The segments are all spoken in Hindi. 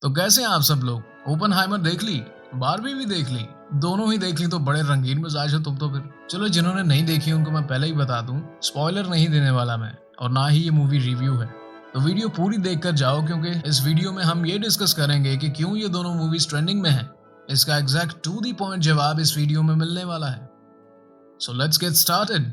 तो कैसे हैं आप सब लोग? ओपनहाइमर देख ली, बारबी भी देख ली, दोनों ही देख ली तो बड़े रंगीन मिजाज हो तुम तो फिर। चलो जिन्होंने नहीं देखी उनको मैं पहले ही बता दूं, स्पॉइलर नहीं देने वाला मैं, और ना ही ये मूवी रिव्यू है। तो वीडियो पूरी देख कर जाओ क्योंकि इस वीडियो में हम ये डिस्कस करेंगे कि क्यों ये दोनों मूवीज ट्रेंडिंग में हैं। इसका एग्जैक्ट टू द पॉइंट जवाब इस वीडियो में मिलने वाला है। So let's get started.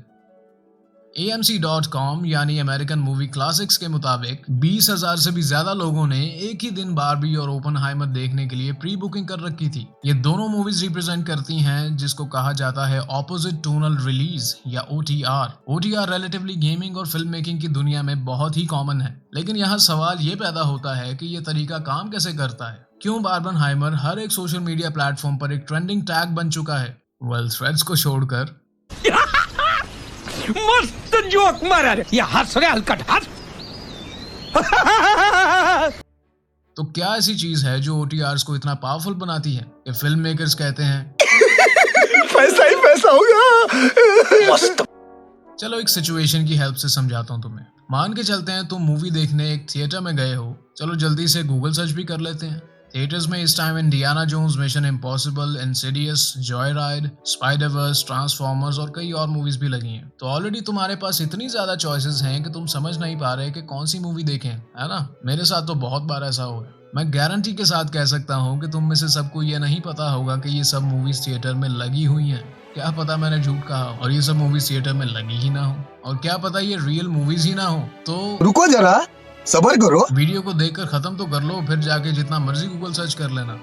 AMC.com यानी अमेरिकन मूवी क्लासिक्स के मुताबिक 20,000 से भी ज्यादा लोगों ने एक ही दिन बारबी और ओपनहाइमर देखने के लिए प्री बुकिंग कर रखी थी। ये दोनों मूवीज रिप्रेजेंट करती हैं जिसको कहा जाता है ऑपोजिट टोनल रिलीज या OTR। OTR रिलेटिवली गेमिंग और फिल्म मेकिंग की दुनिया में बहुत ही कॉमन है, लेकिन यहाँ सवाल ये पैदा होता है कि ये तरीका काम कैसे करता है। क्यों बार्बनहाइमर हर एक सोशल मीडिया प्लेटफॉर्म पर एक ट्रेंडिंग टैग बन चुका है? वेल, थ्रेड्स को छोड़कर मस्त जोक मारा रे, ये हंस रहे हलकट हंस। तो क्या ऐसी चीज है जो OTRs को इतना पावरफुल बनाती है कि फिल्म मेकर्स कहते हैं पैसा ही पैसा होगा। मस्त। चलो एक सिचुएशन की हेल्प से समझाता हूँ तुम्हें। मान के चलते हैं तुम मूवी देखने एक थिएटर में गए हो। चलो जल्दी से गूगल सर्च भी कर लेते हैं। थिएटर्स में इस time Indiana Jones, Mission Impossible, Insidious, Joy Ride, Spider Verse, Transformers और कई और मूवीज भी लगी हैं। तो ऑलरेडी तुम्हारे पास इतनी ज्यादा चॉइसेस हैं कि तुम समझ नहीं पा रहे कि कौन सी मूवी देखें, है ना? मेरे साथ तो बहुत बार ऐसा हुआ है। मैं गारंटी के साथ कह सकता हूँ कि तुम में से सबको ये नहीं पता होगा कि ये सब मूवीज थिएटर में लगी हुई हैं। क्या पता मैंने झूठ कहा और ये सब मूवीज थिएटर में लगी ही ना हो, और क्या पता ये रियल मूवीज ही ना हो। तो रुको जरा, सबर करो। वीडियो को देखकर खत्म तो कर लो, फिर जाके जितना मर्जी गूगल सर्च कर लेना।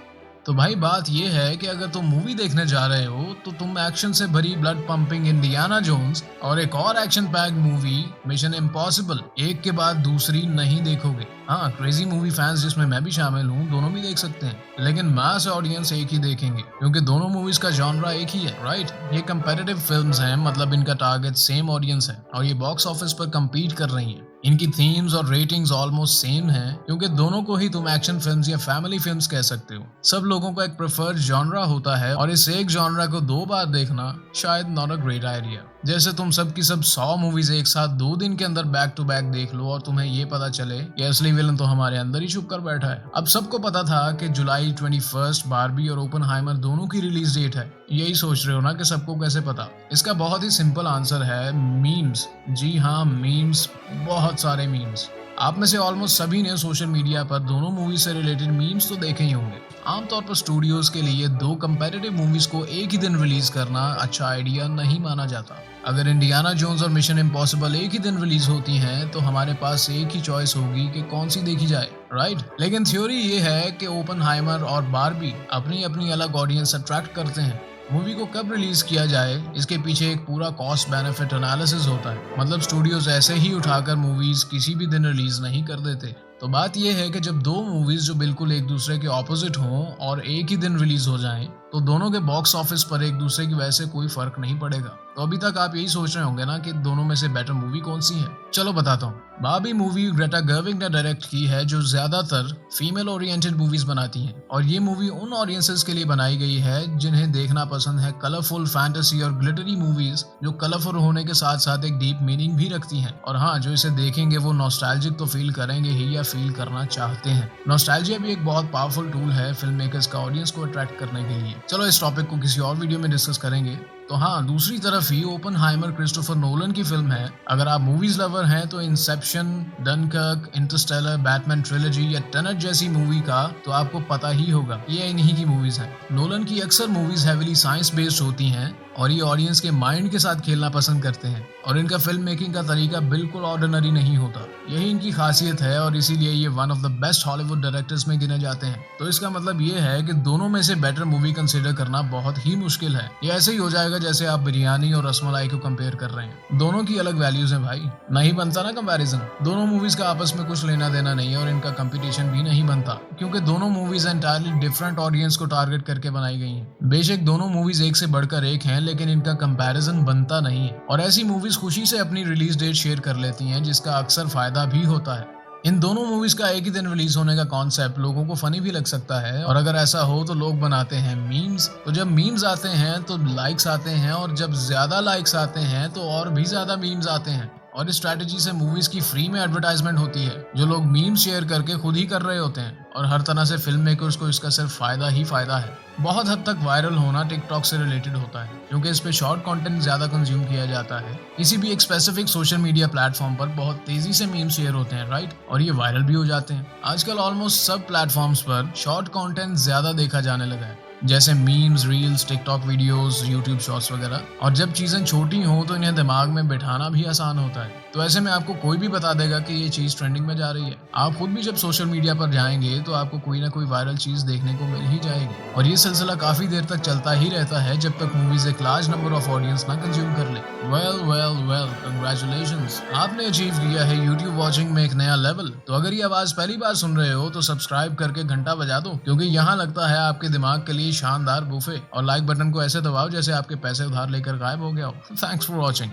तो भाई बात ये है कि अगर तुम मूवी देखने जा रहे हो तो तुम एक्शन से भरी ब्लड पंपिंग इंडियाना जोन्स और एक और action packed movie mission impossible एक के बाद दूसरी नहीं देखोगे। हाँ, क्रेजी मूवी फैंस जिसमें मैं भी शामिल हूँ दोनों भी देख सकते हैं, लेकिन मास ऑडियंस एक ही देखेंगे क्योंकि दोनों मूवीज का जॉनरा एक ही है, राइट? ये कंपेटिटिव फिल्म्स हैं, मतलब इनका टारगेट सेम ऑडियंस है और ये बॉक्स ऑफिस पर कम्पीट कर रही हैं। इनकी थीम्स और रेटिंग्स ऑलमोस्ट सेम हैं क्योंकि दोनों को ही तुम एक्शन फिल्म्स या फैमिली फिल्म्स कह सकते हो। सब लोगों का एक प्रेफर्ड जॉनरा होता है और इस एक जॉनरा को 2 बार देखना शायद नॉट अ ग्रेट आइडिया। जैसे तुम सब की सब 100 मूवीज एक साथ 2 दिन के अंदर बैक टू बैक देख लो और तुम्हें ये पता चले कि असली विलन तो हमारे अंदर ही छुप कर बैठा है। अब सबको पता था कि जुलाई 21 बारबी और ओपनहाइमर दोनों की रिलीज डेट है। यही सोच रहे हो ना कि सबको कैसे पता? इसका बहुत ही सिंपल आंसर है मीम्स। जी हाँ, मीम्स, बहुत सारे मीम्स। आप में से ऑलमोस्ट सभी ने सोशल मीडिया पर दोनों मूवी से रिलेटेड मीम्स तो देखे ही होंगे। आमतौर पर स्टूडियोज के लिए 2 कंपैरेटिव मूवीज को एक ही दिन रिलीज करना अच्छा आइडिया नहीं माना जाता। अगर इंडियाना जोन्स और मिशन इम्पॉसिबल एक ही दिन रिलीज होती हैं तो हमारे पास एक ही चॉइस होगी कि कौन सी देखी जाए, राइट? लेकिन थ्योरी ये है कि ओपनहाइमर और बारबी अपनी अपनी अलग ऑडियंस अट्रैक्ट करते हैं। मूवी को कब रिलीज किया जाए इसके पीछे एक पूरा कॉस्ट बेनिफिट एनालिसिस होता है। मतलब स्टूडियोज ऐसे ही उठाकर मूवीज किसी भी दिन रिलीज नहीं कर देते। तो बात यह है कि जब 2 मूवीज जो बिल्कुल एक दूसरे के ऑपोजिट हों और एक ही दिन रिलीज हो जाएं तो दोनों के बॉक्स ऑफिस पर एक दूसरे की वजह से कोई फर्क नहीं पड़ेगा। तो अभी तक आप यही सोच रहे होंगे ना कि दोनों में से बेटर मूवी कौन सी है। चलो बताता हूँ। बारबी मूवी ग्रेटा गर्विग ने डायरेक्ट की है जो ज्यादातर फीमेल ओरिएंटेड मूवीज बनाती हैं, और ये मूवी उन ऑडियंसेस के लिए बनाई गई है जिन्हें देखना पसंद है कलरफुल फैंटेसी और ग्लिटरी मूवीज जो कलरफुल होने के साथ साथ एक डीप मीनिंग भी रखती हैं। और हाँ, जो इसे देखेंगे वो नॉस्टैल्जिक तो फील करेंगे ही या फील करना चाहते हैं। नॉस्टैल्जिया भी एक बहुत पावरफुल टूल है फिल्म मेकर्स का ऑडियंस को अट्रैक्ट करने के लिए। चलो इस टॉपिक को किसी और वीडियो में डिस्कस करेंगे। तो हाँ, दूसरी तरफ ही ओपनहाइमर क्रिस्टोफर नोलन की फिल्म है। अगर आप मूवीज लवर हैं तो Inception, Dunkirk, Interstellar, Batman trilogy या टेनेट जैसी मूवी का तो आपको पता ही होगा, ये इन्हीं की मूवीज हैं। नोलन की अक्सर मूवीज हेविली साइंस बेस्ड होती हैं और ये ऑडियंस के माइंड के साथ खेलना पसंद करते हैं, और इनका फिल्म मेकिंग का तरीका बिल्कुल ऑर्डिनरी नहीं होता। यही इनकी खासियत है और इसीलिए ये one of the best Hollywood directors में गिने जाते हैं। तो इसका मतलब ये है कि दोनों में से बेटर मूवी कंसीडर करना बहुत ही मुश्किल है। ये ऐसे ही हो जाएगा जैसे आप बिरयानी और रसमलाई को कंपेयर कर रहे हैं। दोनों की अलग वैल्यूज हैं भाई, नहीं बनता ना कंपैरिजन। दोनों मूवीज का आपस में कुछ लेना देना नहीं है और इनका कंपटीशन भी नहीं बनता क्योंकि दोनों मूवीज एंटायरली डिफरेंट ऑडियंस को टारगेट करके बनाई गई हैं। बेशक दोनों मूवीज एक से बढ़कर एक हैं, लेकिन इनका कंपैरिजन बनता नहीं है। और ऐसी मूवीज खुशी से अपनी रिलीज डेट शेयर कर लेती हैं जिसका अक्सर फायदा भी होता है। इन दोनों मूवीज का एक ही दिन रिलीज होने का कॉन्सेप्ट लोगों को फनी भी लग सकता है, और अगर ऐसा हो तो लोग बनाते हैं मीम्स। तो जब मीम्स आते हैं तो लाइक्स आते हैं, और जब ज्यादा लाइक्स आते हैं तो और भी ज्यादा मीम्स आते हैं। और इस स्ट्रैटेजी से मूवीज की फ्री में एडवर्टाइजमेंट होती है जो लोग मीम शेयर करके खुद ही कर रहे होते हैं, और हर तरह से फिल्म मेकर्स को इसका सिर्फ फायदा ही फायदा है। बहुत हद तक वायरल होना टिकटॉक से रिलेटेड होता है क्योंकि इस पे शॉर्ट कंटेंट ज्यादा कंज्यूम किया जाता है। किसी भी एक स्पेसिफिक सोशल मीडिया प्लेटफॉर्म पर बहुत तेजी से मीम शेयर होते हैं, राइट, और ये वायरल भी हो जाते हैं। आजकल ऑलमोस्ट सब प्लेटफॉर्म्स पर शॉर्ट कंटेंट ज्यादा देखा जाने लगा है, जैसे memes, reels, TikTok videos, YouTube shorts वगैरह। और जब चीजें छोटी हों तो इन्हें दिमाग में बिठाना भी आसान होता है। तो ऐसे में आपको कोई भी बता देगा कि ये चीज ट्रेंडिंग में जा रही है। आप खुद भी जब सोशल मीडिया पर जाएंगे तो आपको कोई ना कोई वायरल चीज देखने को मिल ही जाएगी, और ये सिलसिला काफी देर तक चलता ही रहता है जब तक मूवीज एक लार्ज नंबर ऑफ ऑडियंस ना कंज्यूम कर ले। वेल कंग्रेचुलेशंस, आपने अचीव किया है यूट्यूब वॉचिंग में एक नया लेवल। तो अगर ये आवाज पहली बार सुन रहे हो तो सब्सक्राइब करके घंटा बजा दो, क्योंकि यहाँ लगता है आपके दिमाग के लिए शानदार बुफे। और लाइक बटन को ऐसे दबाओ जैसे आपके पैसे उधार लेकर गायब हो गया हो। Thanks for watching.